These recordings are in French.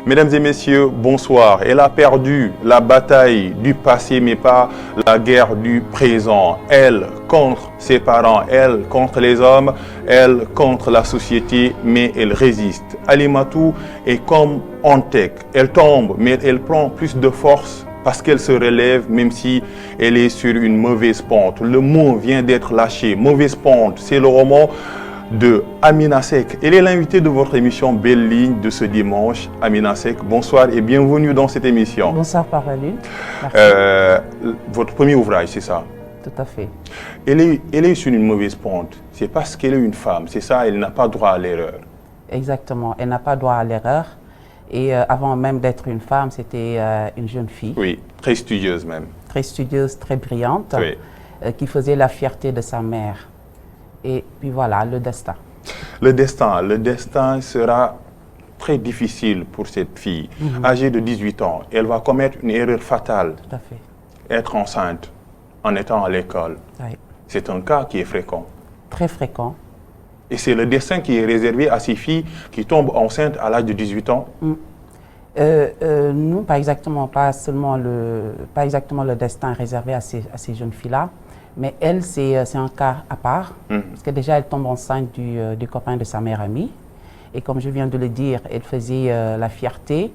Mesdames et messieurs, bonsoir. Elle a perdu la bataille du passé, mais pas la guerre du présent. Elle contre ses parents, elle contre les hommes, elle contre la société, mais elle résiste. Alimatou est comme Antec. Elle tombe, mais elle prend plus de force parce qu'elle se relève, même si elle est sur une mauvaise pente. Le mot vient d'être lâché. Mauvaise pente, c'est le roman de Amina Seck. Elle est l'invitée de votre émission Belle Ligne de ce dimanche. Amina Seck, bonsoir et bienvenue dans cette émission. Bonsoir Paraline. Merci. Votre premier ouvrage, c'est ça? Tout à fait. Elle est sur une mauvaise pente. C'est parce qu'elle est une femme, c'est ça, elle n'a pas droit à l'erreur. Exactement, elle n'a pas droit à l'erreur. Et avant même d'être une femme, c'était une jeune fille. Oui, très studieuse même. Très studieuse, très brillante, Oui. Qui faisait la fierté de sa mère. Et puis voilà, le destin. Le destin sera très difficile pour cette fille. Âgée de 18 ans, elle va commettre une erreur fatale. Tout à fait. Être enceinte en étant à l'école. Oui. C'est un cas qui est fréquent. Très fréquent. Et c'est le destin qui est réservé à ces filles qui tombent enceintes à l'âge de 18 ans. Nous, pas exactement le destin réservé à ces jeunes filles-là. Mais elle, c'est un cas à part, parce que déjà, elle tombe enceinte du copain de sa meilleure amie. Et comme je viens de le dire, elle faisait la fierté.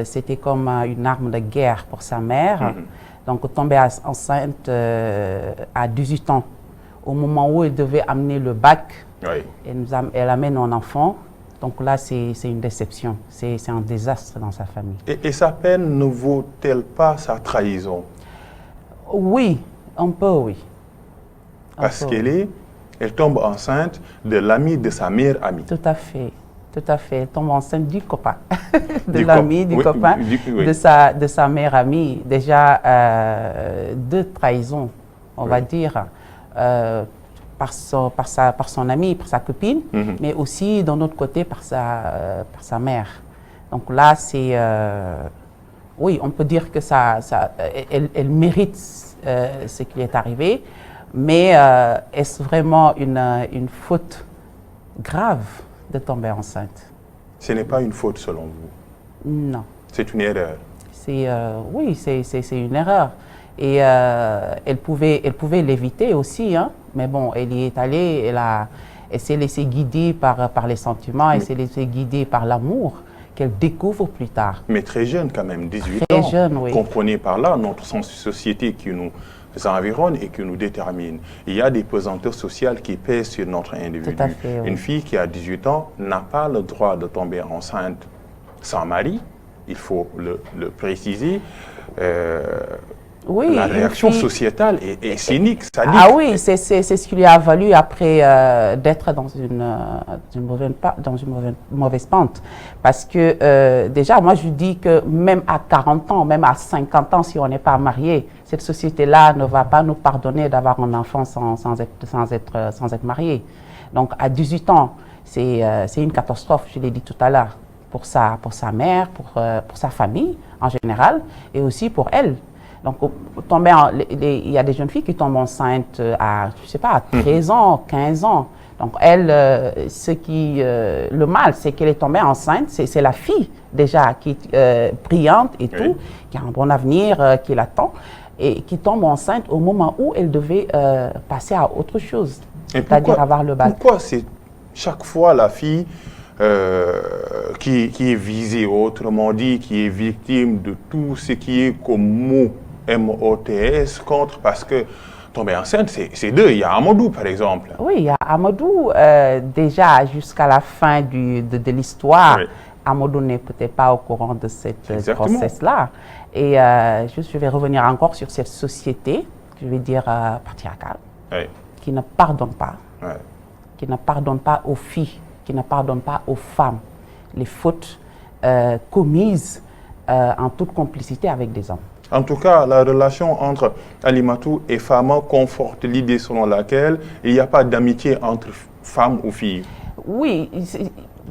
C'était comme une arme de guerre pour sa mère. Donc, tomber enceinte à 18 ans, au moment où elle devait amener le bac, Oui. elle amène un enfant. Donc là, c'est une déception. C'est un désastre dans sa famille. Et sa peine ne vaut-elle pas sa trahison? Oui. Un peu, oui. Parce elle tombe enceinte de l'ami de sa meilleure amie. Tout à fait. Tout à fait. Elle tombe enceinte du copain. De Du l'ami, du oui, copain, oui. de sa meilleure amie. Déjà, deux trahisons, on va dire, par son ami, par sa copine, mais aussi, d'un autre côté, par sa mère. Donc là, c'est... oui, on peut dire que elle mérite ce qui est arrivé, mais est-ce vraiment une faute grave de tomber enceinte? Ce n'est pas une faute selon vous? Non. C'est une erreur? Oui, c'est une erreur. Et elle pouvait l'éviter aussi, hein, mais bon, elle y est allée, elle s'est laissée guider par les sentiments, elle s'est laissée guider par l'amour qu'elle découvre plus tard. Mais très jeune quand même, 18 très ans. Jeune, oui. Comprenez par là notre société qui nous environne et qui nous détermine. Il y a des pesanteurs sociales qui pèsent sur notre individu. Tout à fait, oui. Une fille qui a 18 ans n'a pas le droit de tomber enceinte sans mari, il faut le préciser. Oui, la réaction sociétale est cynique, sadique. Ah oui, c'est ce qui lui a valu après d'être dans une mauvaise pente. Parce que déjà, moi je dis que même à 40 ans, même à 50 ans, si on n'est pas marié, cette société-là ne va pas nous pardonner d'avoir un enfant sans être marié. Donc à 18 ans, c'est une catastrophe, je l'ai dit tout à l'heure, pour sa mère, pour sa famille en général, et aussi pour elle. Donc, il y a des jeunes filles qui tombent enceintes à, je sais pas, à 13 ans, 15 ans. Donc, elle, le mal, c'est qu'elle est tombée enceinte. C'est la fille, déjà, qui est brillante et tout, qui a un bon avenir, qui l'attend, et qui tombe enceinte au moment où elle devait passer à autre chose, c'est-à-dire avoir le bac. Pourquoi c'est chaque fois la fille qui est visée, autrement dit, qui est victime de tout ce qui est comme mot MOTS contre, parce que tomber enceinte, c'est deux. Il y a Amadou, par exemple. Oui, il y a Amadou. Déjà, jusqu'à la fin de l'histoire, Amadou n'est peut-être pas au courant de cette grossesse-là. Et je vais revenir encore sur cette société, je vais dire patriarcale, qui ne pardonne pas. Qui ne pardonne pas aux filles, qui ne pardonne pas aux femmes les fautes commises en toute complicité avec des hommes. En tout cas, la relation entre Alimatou et Fama conforte l'idée selon laquelle il n'y a pas d'amitié entre femmes ou filles. Oui.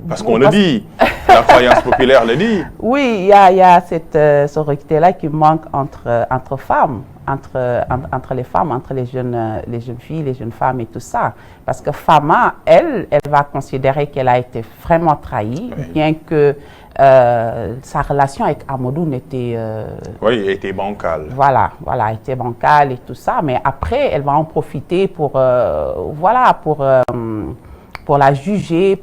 Parce qu'on le dit, la croyance populaire le dit. Oui, il y a cette sororité-là qui manque entre femmes. entre les femmes, entre les jeunes filles, les jeunes femmes et tout ça. Parce que Fama, elle va considérer qu'elle a été vraiment trahie, Oui. bien que sa relation avec Amadou n'était... Oui, il était bancal. Voilà, était bancale et tout ça. Mais après, elle va en profiter pour la juger,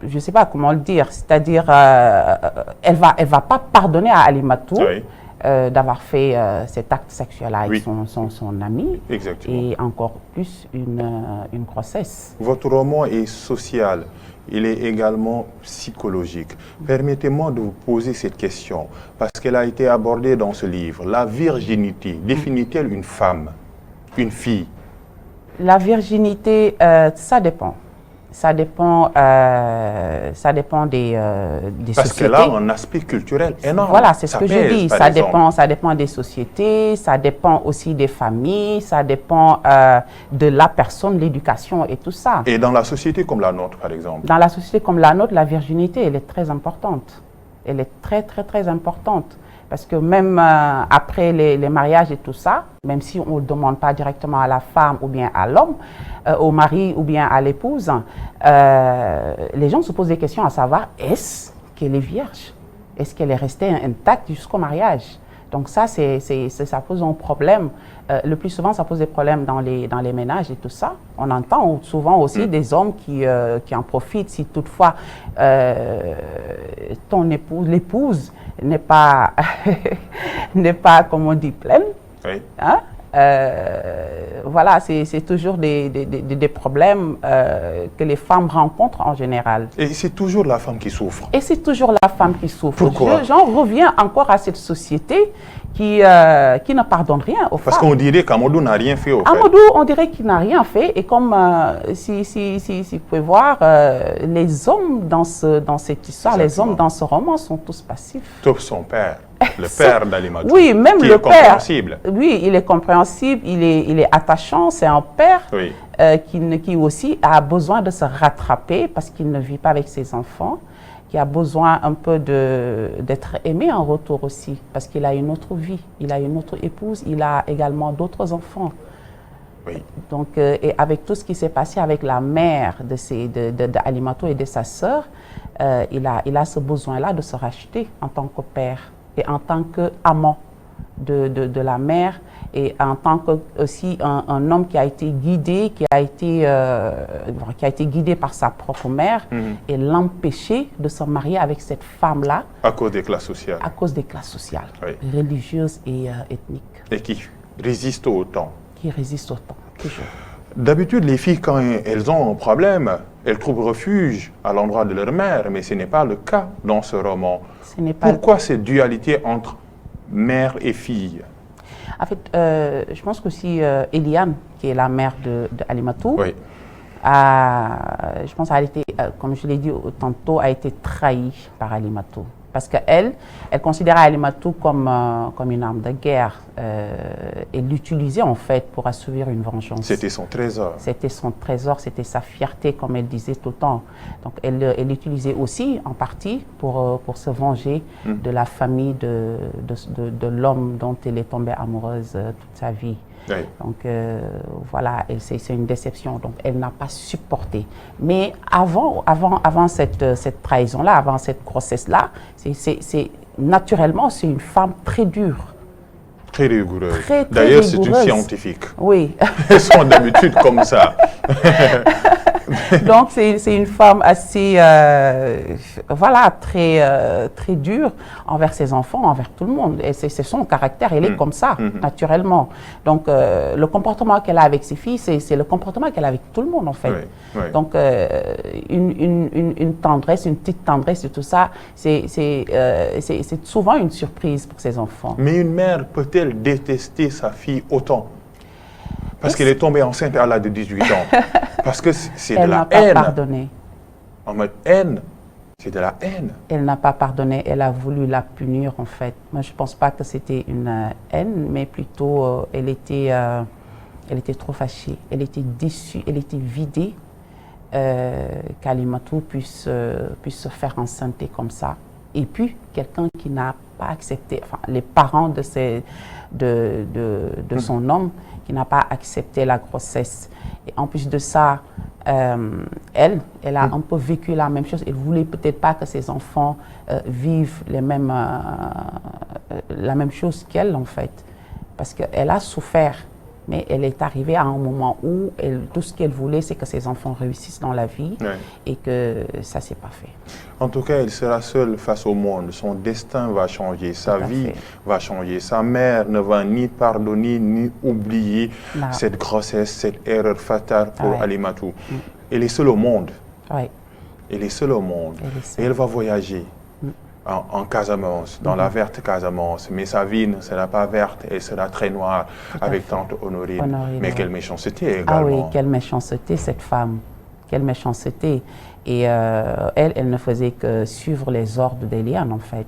je ne sais pas comment le dire, c'est-à-dire, elle va pas pardonner à Alimatou Oui. D'avoir fait cet acte sexuel avec Oui. son ami, Exactement. et encore plus une grossesse. Votre roman est social, il est également psychologique. Permettez-moi de vous poser cette question, parce qu'elle a été abordée dans ce livre. La virginité définit-elle une femme, une fille? La virginité, ça dépend. Ça dépend des Parce sociétés. qu'elle a un aspect culturel énorme. Voilà, c'est ce Ça que je pèse, dis. par Ça exemple. dépend des sociétés, ça dépend aussi des familles, ça dépend de la personne, l'éducation et tout ça. Et dans la société comme la nôtre, par exemple? Dans la société comme la nôtre, la virginité, elle est très importante. Elle est très, très, très importante. Parce que même après les mariages et tout ça, même si on ne le demande pas directement à la femme ou bien à l'homme, au mari ou bien à l'épouse, les gens se posent des questions à savoir, est-ce qu'elle est vierge? Est-ce qu'elle est restée intacte jusqu'au mariage? Donc ça pose un problème. Le plus souvent, ça pose des problèmes dans les ménages et tout ça. On entend souvent aussi des hommes qui en profitent si toutefois l'épouse n'est pas, comme on dit, pleine. Oui. Hein? Voilà, c'est toujours des problèmes que les femmes rencontrent en général. Et c'est toujours la femme qui souffre. Et c'est toujours la femme qui souffre. Pourquoi? J'en reviens encore à cette société qui ne pardonne rien aux femmes. Parce qu'on dirait qu'Amadou n'a rien fait au fait. Amadou, on dirait qu'il n'a rien fait. Et comme, si vous pouvez voir, les hommes dans cette histoire, les Exactement. hommes dans ce roman sont tous passifs. Sauf son père, le père d'Alimatou. Oui, même qui le est père. compréhensible. Oui, il est compréhensible, il est attachant, c'est un père Oui. qui aussi a besoin de se rattraper parce qu'il ne vit pas avec ses enfants, qui a besoin un peu d'être aimé en retour aussi, parce qu'il a une autre vie, il a une autre épouse, il a également d'autres enfants. Oui. Donc, et avec tout ce qui s'est passé avec la mère d'Alimatou et de sa sœur, il a ce besoin-là de se racheter en tant que père et en tant qu'amant de la mère, et en tant que aussi un homme qui a été guidé, qui a été guidé par sa propre mère, et l'empêcher de se marier avec cette femme-là À cause des classes sociales. à cause des classes sociales, Oui. religieuses et ethniques, Et qui résistent au temps. qui résistent au temps, toujours. D'habitude, les filles, quand elles ont un problème, elles trouvent refuge à l'endroit de leur mère, mais ce n'est pas le cas dans ce roman. Ce n'est pas... Pourquoi cette dualité entre mère et fille? En fait, je pense qu'aussi Eliane, qui est la mère de Alimatou, Oui. je pense qu'elle a été, comme je l'ai dit tantôt, a été trahie par Alimatou. Parce qu'elle considérait Alimatou comme une arme de guerre et l'utilisait en fait pour assouvir une vengeance. C'était son trésor. C'était son trésor, c'était sa fierté, comme elle disait tout le temps. Donc elle l'utilisait aussi en partie pour se venger de la famille de l'homme dont elle est tombée amoureuse toute sa vie. Oui. Donc voilà, c'est une déception. Donc elle n'a pas supporté. Mais avant cette trahison-là, avant cette grossesse-là, naturellement, c'est une femme très dure. Très rigoureuse. Très D'ailleurs, c'est une rigoureuse. scientifique. Oui. Elles sont d'habitude comme ça. Donc c'est une femme assez, voilà, très dure envers ses enfants, envers tout le monde. Et c'est son caractère, elle est comme ça, naturellement. Donc le comportement qu'elle a avec ses filles, c'est le comportement qu'elle a avec tout le monde, en fait. Oui, oui. Donc une tendresse, une petite tendresse et tout ça, c'est souvent une surprise pour ses enfants. Mais une mère peut-elle détester sa fille autant? Parce qu'elle est tombée enceinte à l'âge de 18 ans. Parce que c'est de Elle la n'a pas haine. pardonné. En mode haine. C'est de la haine. Elle n'a pas pardonné, elle a voulu la punir en fait. Moi je ne pense pas que c'était une haine, mais plutôt elle était trop fâchée, elle était déçue, elle était vidée qu'Alimatou puisse se faire enceinte comme ça. Et puis, quelqu'un qui n'a pas accepté, enfin, les parents de son homme, qui n'a pas accepté la grossesse. Et en plus de ça, elle a un peu vécu la même chose. Elle ne voulait peut-être pas que ses enfants vivent la même chose qu'elle, en fait. Parce qu'elle a souffert. Mais elle est arrivée à un moment où tout ce qu'elle voulait, c'est que ses enfants réussissent dans la vie et que ça ne s'est pas fait. En tout cas, elle sera seule face au monde. Son destin va changer, sa vie va changer. Sa mère ne va ni pardonner ni oublier cette grossesse, cette erreur fatale pour Alimatou. Elle est seule au monde. Elle est seule au monde. Et elle va voyager. En Casamance, dans la verte Casamance, mais sa vie ne sera pas verte, elle sera très noire avec tante Honorine. Mais quelle méchanceté également. Ah oui, quelle méchanceté cette femme, quelle méchanceté. Et elle ne faisait que suivre les ordres d'Eliane en fait.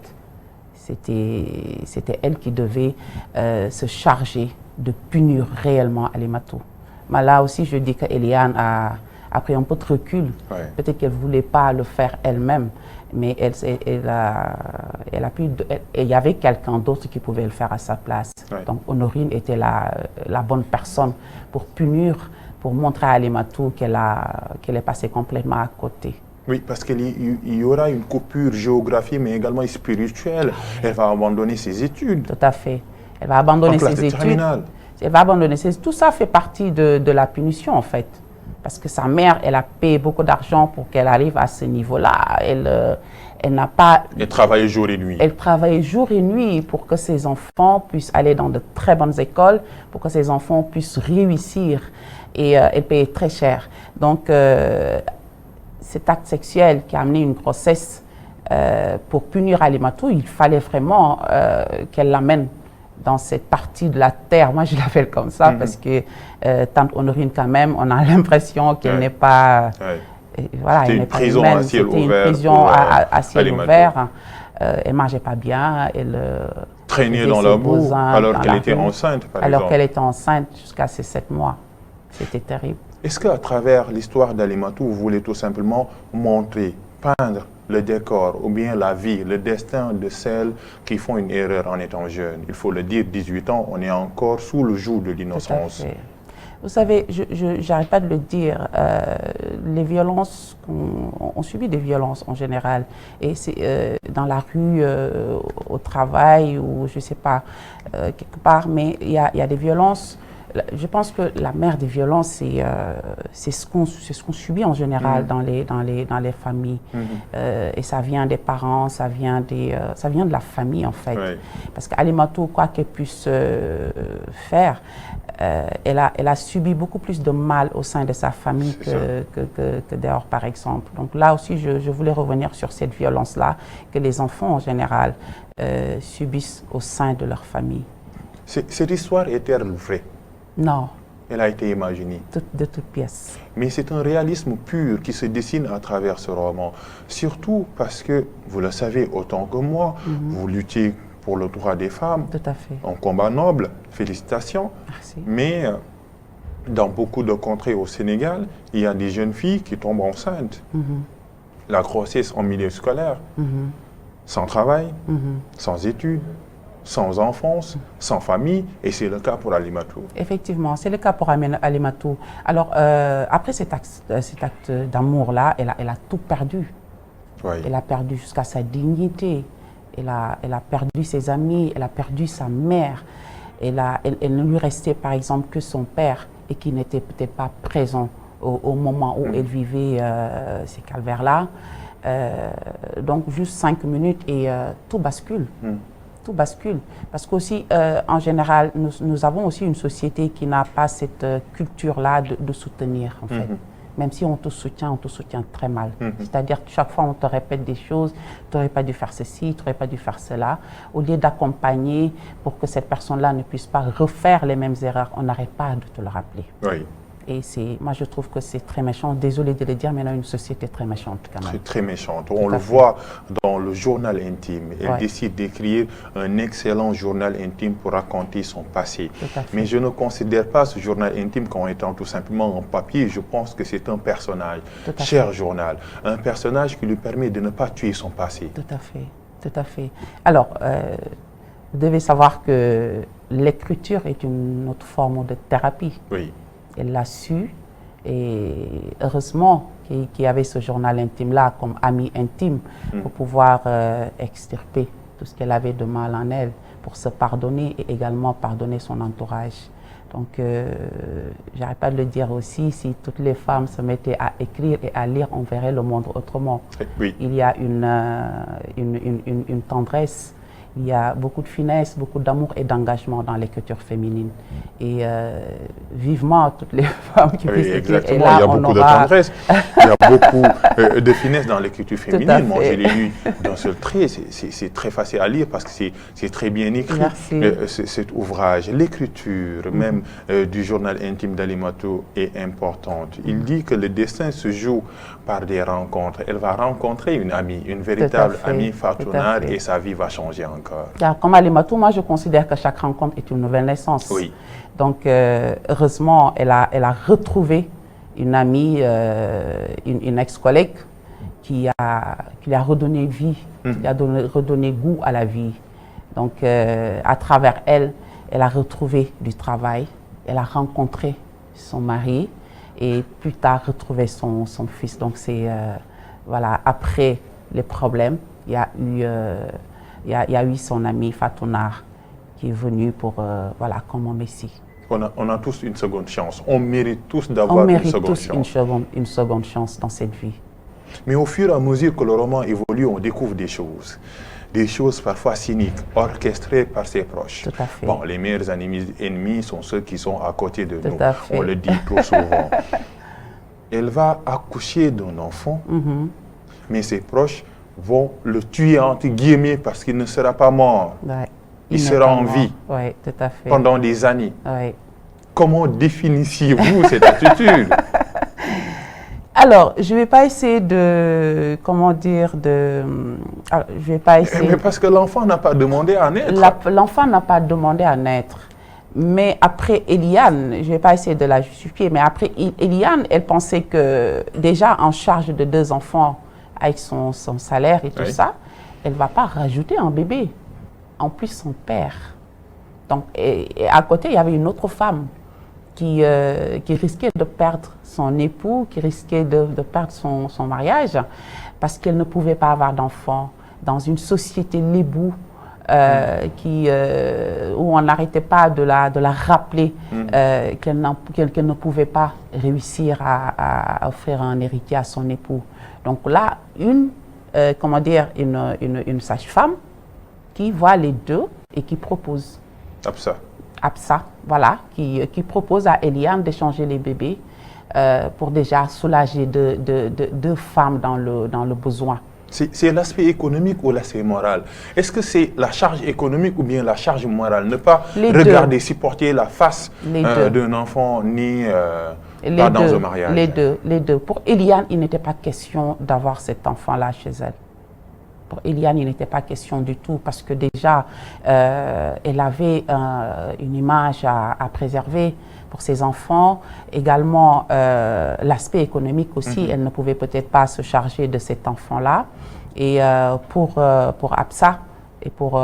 C'était elle qui devait se charger de punir réellement Alimatou. Mais là aussi je dis qu'Eliane a pris un peu de recul. Peut-être qu'elle ne voulait pas le faire elle-même. Mais il y avait quelqu'un d'autre qui pouvait le faire à sa place. Donc Honorine était la bonne personne pour punir, pour montrer à Alimatou qu'elle est passée complètement à côté. Oui, parce qu'il y aura une coupure géographique, mais également spirituelle. Elle va abandonner ses études. Tout à fait. Elle va abandonner ses études. Elle va abandonner tout ça fait partie de la punition, en fait. Parce que sa mère, elle a payé beaucoup d'argent pour qu'elle arrive à ce niveau-là. Elle n'a pas... Elle travaillait jour et nuit. Elle travaillait jour et nuit pour que ses enfants puissent aller dans de très bonnes écoles, pour que ses enfants puissent réussir. Et elle payait très cher. Donc, cet acte sexuel qui a amené une grossesse pour punir Alimatou, il fallait vraiment qu'elle l'amène dans cette partie de la terre. Moi, je l'appelle comme ça parce que tante Honorine, quand même, on a l'impression qu'elle n'est pas... Voilà, c'était une prison à ciel ouvert. C'était une prison à ciel ouvert. Elle ne mangeait pas bien. Elle traînait dans la boue alors qu'elle était enceinte, par exemple. Alors qu'elle était enceinte jusqu'à ses 7 mois. C'était terrible. Est-ce qu'à travers l'histoire d'Alimatou, vous voulez tout simplement montrer, peindre le décor ou bien la vie, le destin de celles qui font une erreur en étant jeunes? Il faut le dire, 18 ans, on est encore sous le joug de l'innocence. Vous savez, je n'arrête pas de le dire, les violences, on subit des violences en général. Et c'est dans la rue, au travail, ou je ne sais pas, quelque part, mais il y a des violences. Je pense que la mère des violences, c'est ce qu'on subit en général dans les familles. Et ça vient des parents, ça vient de la famille en fait. Parce qu'Alimatou, quoi qu'elle puisse faire, elle a subi beaucoup plus de mal au sein de sa famille que dehors, par exemple. Donc là aussi, je voulais revenir sur cette violence-là que les enfants en général subissent au sein de leur famille. Cette histoire est-elle vraie? Non. Elle a été imaginée. De toutes pièces. Mais c'est un réalisme pur qui se dessine à travers ce roman. Surtout parce que, vous le savez autant que moi, vous luttez pour le droit des femmes. Tout à fait. Un combat noble, félicitations. Merci. Mais dans beaucoup de contrées au Sénégal, il y a des jeunes filles qui tombent enceintes. La grossesse en milieu scolaire, sans travail, sans études, sans enfance, sans famille, et c'est le cas pour Alimatou. Effectivement, c'est le cas pour Alimatou. Alors, après cet acte d'amour-là, elle a tout perdu. Elle a perdu jusqu'à sa dignité, elle a perdu ses amis, elle a perdu sa mère. Elle ne lui restait par exemple que son père, et qui n'était peut-être pas présent au moment où elle vivait ces calvaires-là. Donc, juste 5 minutes et tout bascule. Tout bascule. Parce qu'aussi, en général, nous avons aussi une société qui n'a pas cette culture-là de soutenir, en fait. Même si on te soutient très mal. C'est-à-dire que chaque fois, on te répète des choses, tu n'aurais pas dû faire ceci, tu n'aurais pas dû faire cela. Au lieu d'accompagner pour que cette personne-là ne puisse pas refaire les mêmes erreurs, on n'arrête pas de te le rappeler. Et moi, je trouve que c'est très méchant. Désolée de le dire, mais on a une société très méchante quand même. C'est très méchante. On le voit dans le journal intime. Elle décide d'écrire un excellent journal intime pour raconter son passé. Mais je ne considère pas ce journal intime comme étant tout simplement un papier. Je pense que c'est un personnage, cher journal. Un personnage qui lui permet de ne pas tuer son passé. Tout à fait. Tout à fait. Alors, vous devez savoir que l'écriture est une autre forme de thérapie. Oui. Elle l'a su et heureusement qu'il y avait ce journal intime-là comme ami intime pour pouvoir extirper tout ce qu'elle avait de mal en elle, pour se pardonner et également pardonner son entourage. Donc, j'arrête pas de le dire aussi, si toutes les femmes se mettaient à écrire et à lire, on verrait le monde autrement. Oui. Il y a une tendresse, il y a beaucoup de finesse, beaucoup d'amour et d'engagement dans l'écriture féminine. Et vivement toutes les femmes qui puissent écrire. Exactement, Et là, il y a beaucoup de tendresse, il y a beaucoup de finesse dans l'écriture féminine. Moi, je l'ai lu d'un seul trait, c'est très facile à lire parce que c'est très bien écrit, cet ouvrage. L'écriture même du journal intime d'Alimatou est importante. Il dit que le destin se joue par des rencontres. Elle va rencontrer une amie, une véritable amie, Fatou Nar, et sa vie va changer encore. Comme Alimatou, moi je considère que chaque rencontre est une nouvelle naissance. Oui. Donc heureusement, elle a retrouvé une amie, une ex-collègue qui lui a redonné vie, qui lui a redonné goût à la vie. Donc à travers elle, elle a retrouvé du travail, elle a rencontré son mari et plus tard retrouvé son fils. Donc c'est, voilà, après les problèmes, il y a eu son ami Fatou Nar qui est venu pour, voilà, comme un messie. On a tous une seconde chance. On mérite tous d'avoir une seconde chance. On mérite tous une seconde chance dans cette vie. Mais au fur et à mesure que le roman évolue, on découvre des choses parfois cyniques, orchestrées par ses proches. Tout à fait. Bon, les meilleurs ennemis sont ceux qui sont à côté de nous. À fait. On le dit trop souvent. Elle va accoucher d'un enfant, mais ses proches vont le tuer entre guillemets parce qu'il ne sera pas mort. Ouais. Il sera en vie tout à fait. pendant des années. Ouais. Comment définissez-vous cette attitude? Alors, je ne vais pas essayer de, comment dire, alors, je vais pas essayer. Mais parce que l'enfant n'a pas demandé à naître. L'enfant n'a pas demandé à naître. Mais après Eliane, je ne vais pas essayer de la justifier, mais après Eliane, elle pensait que déjà en charge de 2 enfants avec son salaire et tout ça, elle ne va pas rajouter un bébé. En plus, son père. Donc, et à côté, il y avait une autre femme qui risquait de perdre son époux, qui risquait de perdre son mariage parce qu'elle ne pouvait pas avoir d'enfant dans une société lébou où on n'arrêtait pas de la rappeler qu'elle ne pouvait pas réussir à offrir un héritier à son époux. Donc là, une sage-femme qui voit les deux et qui propose. Absa, voilà, qui propose à Eliane d'échanger les bébés pour déjà soulager deux femmes dans le besoin. C'est l'aspect économique ou l'aspect moral? Est-ce que c'est la charge économique ou bien la charge morale? Ne pas regarder, supporter la face d'un enfant né pas dans un mariage. Les deux. Pour Eliane, il n'était pas question d'avoir cet enfant-là chez elle. Pour Eliane, il n'était pas question du tout parce que déjà, elle avait une image à préserver pour ses enfants. Également, l'aspect économique aussi, elle ne pouvait peut-être pas se charger de cet enfant-là. Et pour Absa et pour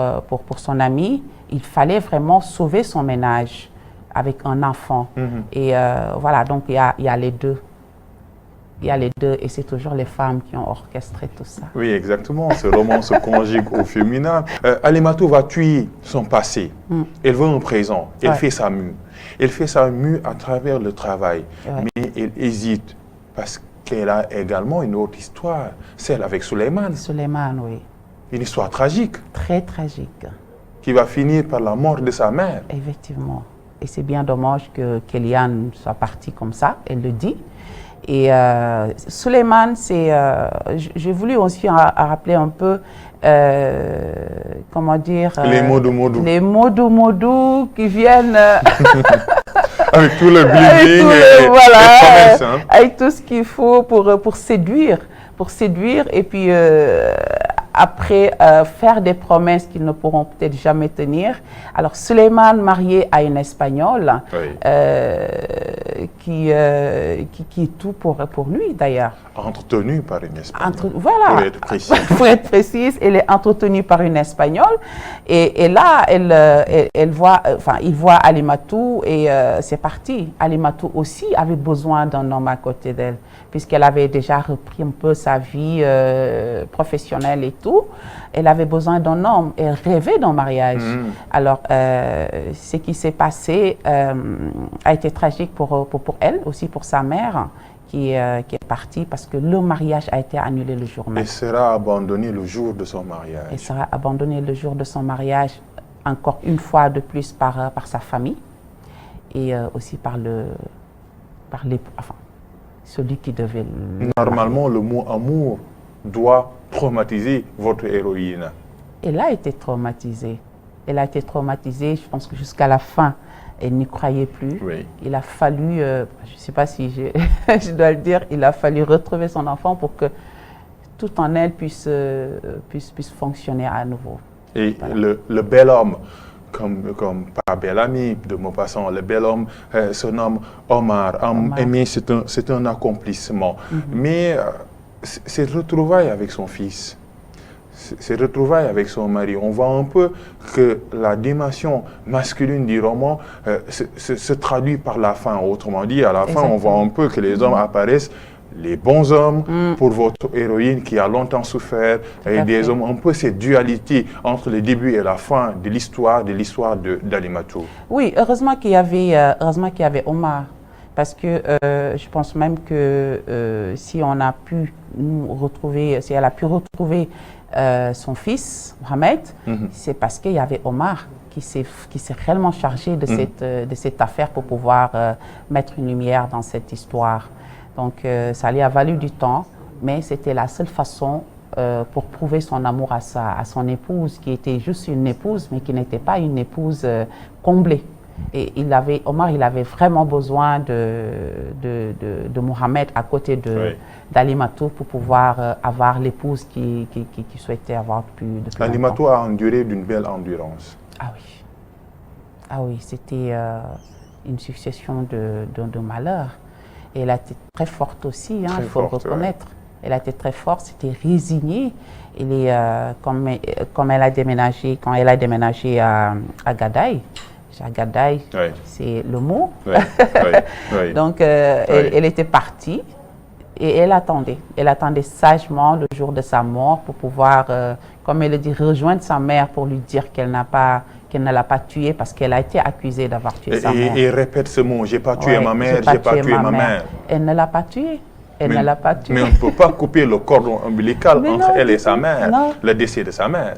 son ami, il fallait vraiment sauver son ménage avec un enfant. Et voilà, donc il y a les deux. Il y a les deux et c'est toujours les femmes qui ont orchestré tout ça. Oui, exactement. Ce roman se conjugue au féminin. Alimatou va tuer son passé. Elle veut un présent. Elle fait sa mue. Elle fait sa mue à travers le travail. Mais elle hésite parce qu'elle a également une autre histoire, celle avec Souleymane. Souleymane, oui. Une histoire tragique. Très tragique. Qui va finir par la mort de sa mère. Effectivement. Et c'est bien dommage que Eliane soit partie comme ça, elle le dit. Et Souleymane, j'ai voulu aussi rappeler un peu, comment dire... les Modou-Modou. Les Modou-Modou qui viennent... avec tout le building et voilà, commerce, avec tout ce qu'il faut pour séduire. Et puis, après faire des promesses qu'ils ne pourront peut-être jamais tenir. Alors, Souleymane, marié à une Espagnole, qui est tout pour lui, d'ailleurs. Entretenu par une Espagnole. Voilà. Pour être précis. Pour être précise, elle est entretenue par une Espagnole. Et là, il voit Alimatou et c'est parti. Alimatou aussi avait besoin d'un homme à côté d'elle, puisqu'elle avait déjà repris un peu sa vie professionnelle et tout. Elle avait besoin d'un homme. Elle rêvait d'un mariage. Alors, ce qui s'est passé a été tragique pour elle, aussi pour sa mère, qui est partie parce que le mariage a été annulé le jour même. Elle sera abandonnée le jour de son mariage. Elle sera abandonnée le jour de son mariage, encore une fois de plus par sa famille et aussi par celui qui devait... Normalement, le mot amour doit traumatiser votre héroïne. Elle a été traumatisée. Elle a été traumatisée, je pense que jusqu'à la fin. Elle n'y croyait plus. Oui. Il a fallu, je ne sais pas si je dois le dire, il a fallu retrouver son enfant pour que tout en elle puisse fonctionner à nouveau. Et voilà. le bel homme, comme par bel ami de Maupassant, le bel homme se nomme Omar. Aimer, c'est un accomplissement. Mais c'est retrouvailles avec son fils. Ces retrouvailles avec son mari, on voit un peu que la dimension masculine du roman se traduit par la fin. Autrement dit, à la fin, on voit un peu que les hommes apparaissent, les bons hommes pour votre héroïne qui a longtemps souffert, et des hommes, un peu cette dualité entre le début et la fin de l'histoire d'Alimatou. Oui, heureusement qu'il y avait Omar. Parce que je pense même que si elle a pu retrouver son fils, Mohamed, c'est parce qu'il y avait Omar qui s'est réellement chargé de cette affaire pour pouvoir mettre une lumière dans cette histoire. Donc ça lui a valu du temps, mais c'était la seule façon pour prouver son amour à son épouse, qui était juste une épouse, mais qui n'était pas une épouse comblée. Et Omar, il avait vraiment besoin de Mohamed à côté d'Alimatou pour pouvoir avoir l'épouse qu'il souhaitait avoir depuis longtemps. Alimatou a enduré d'une belle endurance. Ah oui, c'était une succession de malheurs. Et elle a été très forte aussi, il faut le reconnaître. Ouais. Elle a été très forte, c'était résignée. Quand elle a déménagé à Gadaï, c'est le mot. Donc, elle était partie et elle attendait. Elle attendait sagement le jour de sa mort pour pouvoir, comme elle le dit, rejoindre sa mère pour lui dire qu'elle ne l'a pas tuée parce qu'elle a été accusée d'avoir tué sa mère. Et répète ce mot, j'ai pas tué ma mère, j'ai pas tué ma mère. Elle ne l'a pas tuée. Elle ne l'a pas tuée. Mais on ne peut pas couper le cordon ombilical entre elle et sa mère, le décès de sa mère.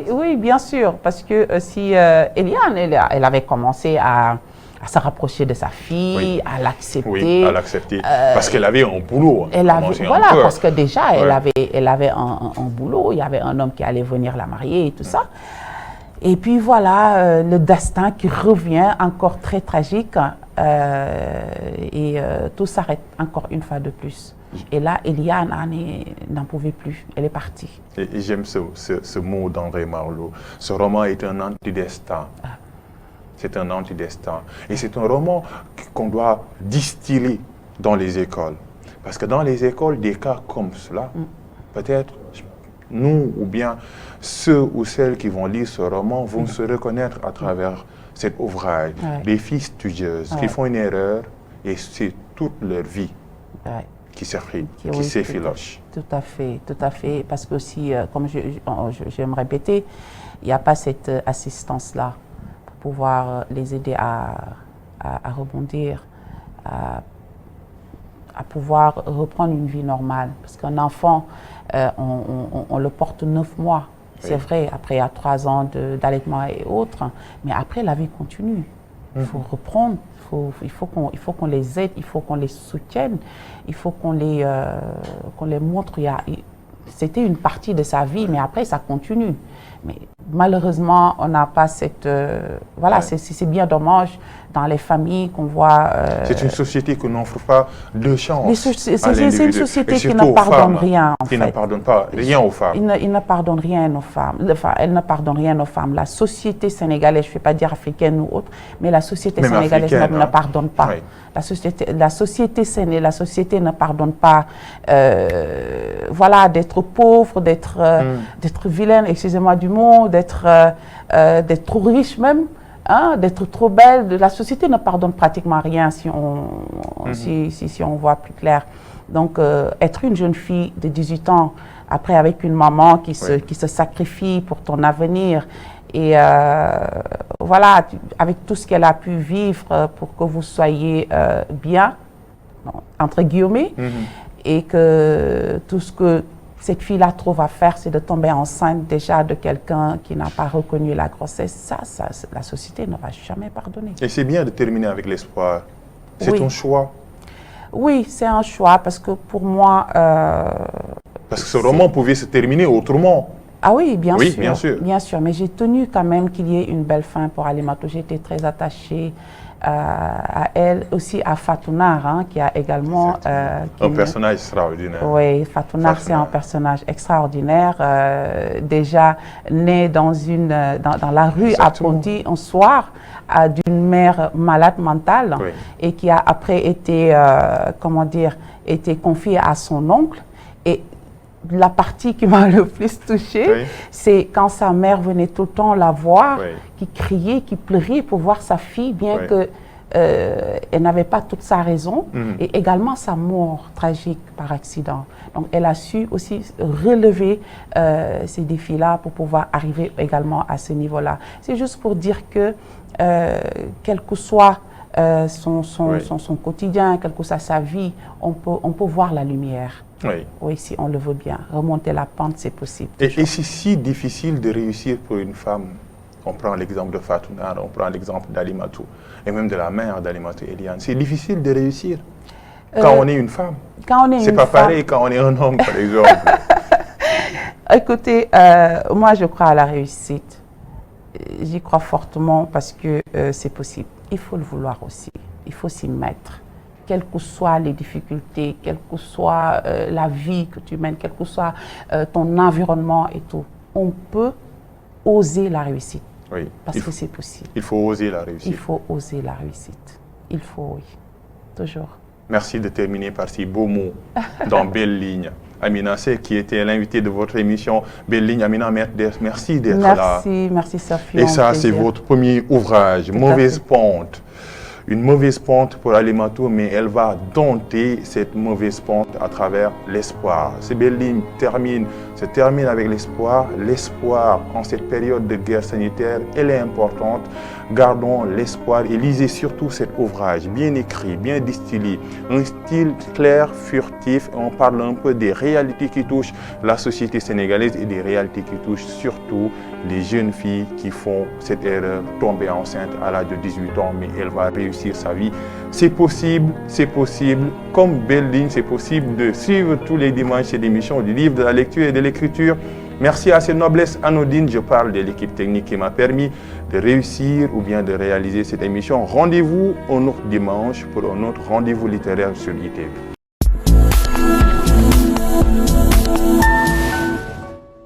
Oui, bien sûr, parce que si Eliane, elle avait commencé à se rapprocher de sa fille, à l'accepter. Oui, à l'accepter, parce qu'elle avait un boulot. Parce que déjà, elle avait un boulot, il y avait un homme qui allait venir la marier et tout ça. Et puis voilà, le destin qui revient encore très tragique et tout s'arrête encore une fois de plus. Et là, Eliane n'en pouvait plus, elle est partie. Et j'aime ce mot d'André Marleau. Ce roman est un antidestin. C'est un antidestin. Et c'est un roman qu'on doit distiller dans les écoles. Parce que dans les écoles, des cas comme cela, peut-être nous ou bien ceux ou celles qui vont lire ce roman vont se reconnaître à travers cet ouvrage. Des filles studieuses qui font une erreur et c'est toute leur vie qui s'effiloche. Tout à fait. Parce que aussi, comme je vais me répéter, il n'y a pas cette assistance-là pour pouvoir les aider à rebondir, à pouvoir reprendre une vie normale. Parce qu'un enfant, on le porte 9 mois. C'est vrai, après il y a 3 ans d'allaitement et autres, mais après la vie continue. Il faut reprendre, il faut qu'on les aide, il faut qu'on les soutienne, il faut qu'on les montre. C'était une partie de sa vie, mais après ça continue. Mais malheureusement, on n'a pas cette... voilà, c'est bien dommage dans les familles qu'on voit... c'est une société qui n'offre pas de chance c'est une société qui ne pardonne rien, en fait. Qui ne pardonne pas rien aux femmes. Il ne pardonne rien aux femmes. Enfin, elle ne pardonne rien aux femmes. La société sénégalaise, je ne vais pas dire africaine ou autre, mais la société sénégalaise ne pardonne pas. Oui. La société ne pardonne pas, voilà, d'être pauvre, d'être vilaine, excusez-moi du mot, d'être trop riche même, hein, d'être trop belle. La société ne pardonne pratiquement rien si on voit plus clair. Donc, être une jeune fille de 18 ans, après avec une maman qui se sacrifie pour ton avenir, et voilà, avec tout ce qu'elle a pu vivre pour que vous soyez bien, entre guillemets, et que tout ce que cette fille-là trouve à faire, c'est de tomber enceinte déjà de quelqu'un qui n'a pas reconnu la grossesse. Ça, la société ne va jamais pardonner. Et c'est bien de terminer avec l'espoir. C'est ton choix. Oui, c'est un choix parce que pour moi... parce que ce roman pouvait se terminer autrement. Ah oui, bien sûr. Bien sûr. Bien sûr, mais j'ai tenu quand même qu'il y ait une belle fin pour Alimatou. J'étais très attachée à elle, aussi à Fatounar, hein, qui a également... un personnage extraordinaire. Oui, Fatounar, c'est un personnage extraordinaire, déjà né dans la rue à Ponty un soir, d'une mère malade mentale, et qui a après été, comment dire, été confiée à son oncle. Et la partie qui m'a le plus touchée, c'est quand sa mère venait tout le temps la voir, qui criait, qui pleurait pour voir sa fille, bien que elle n'avait pas toute sa raison, et également sa mort tragique par accident. Donc, elle a su aussi relever ces défis-là pour pouvoir arriver également à ce niveau-là. C'est juste pour dire que, quel que soit son quotidien, quelle que soit sa vie, on peut voir la lumière. Oui, si on le veut bien. Remonter la pente, c'est possible. Et c'est si difficile de réussir pour une femme. On prend l'exemple de Fatounar, on prend l'exemple d'Alimatou, et même de la mère d'Alimatou Eliane. C'est difficile de réussir quand on est une femme. C'est pas pareil quand on est un homme, par exemple. Écoutez, moi je crois à la réussite. J'y crois fortement parce que c'est possible. Il faut le vouloir aussi. Il faut s'y mettre. Quelles que soient les difficultés, quelle que soit la vie que tu mènes, quel que soit ton environnement et tout, on peut oser la réussite. Oui. Parce que c'est possible. Il faut oser la réussite. Il faut oser la réussite. Il faut, oui. Toujours. Merci de terminer par ces beaux mots dans Belle Ligne. Amina Seck, qui était l'invité de votre émission Belle Ligne. Amina, merci d'être là. Merci Sophie. Et ça, c'est votre premier ouvrage, Mauvaise Pente. Une mauvaise pente pour Alimatou, mais elle va dompter cette mauvaise pente à travers l'espoir. Ces belles lignes se terminent avec l'espoir. L'espoir en cette période de guerre sanitaire, elle est importante. Gardons l'espoir et lisez surtout cet ouvrage, bien écrit, bien distillé, un style clair, furtif. On parle un peu des réalités qui touchent la société sénégalaise et des réalités qui touchent surtout les jeunes filles qui font cette erreur, tomber enceinte à l'âge de 18 ans, mais elle va réussir sa vie. C'est possible, comme Belle Ligne, c'est possible de suivre tous les dimanches cette émission du livre, de la lecture et de l'écriture. Merci à ces noblesses anodines, je parle de l'équipe technique qui m'a permis de réussir ou bien de réaliser cette émission. Rendez-vous un autre dimanche pour un autre rendez-vous littéraire sur ITV.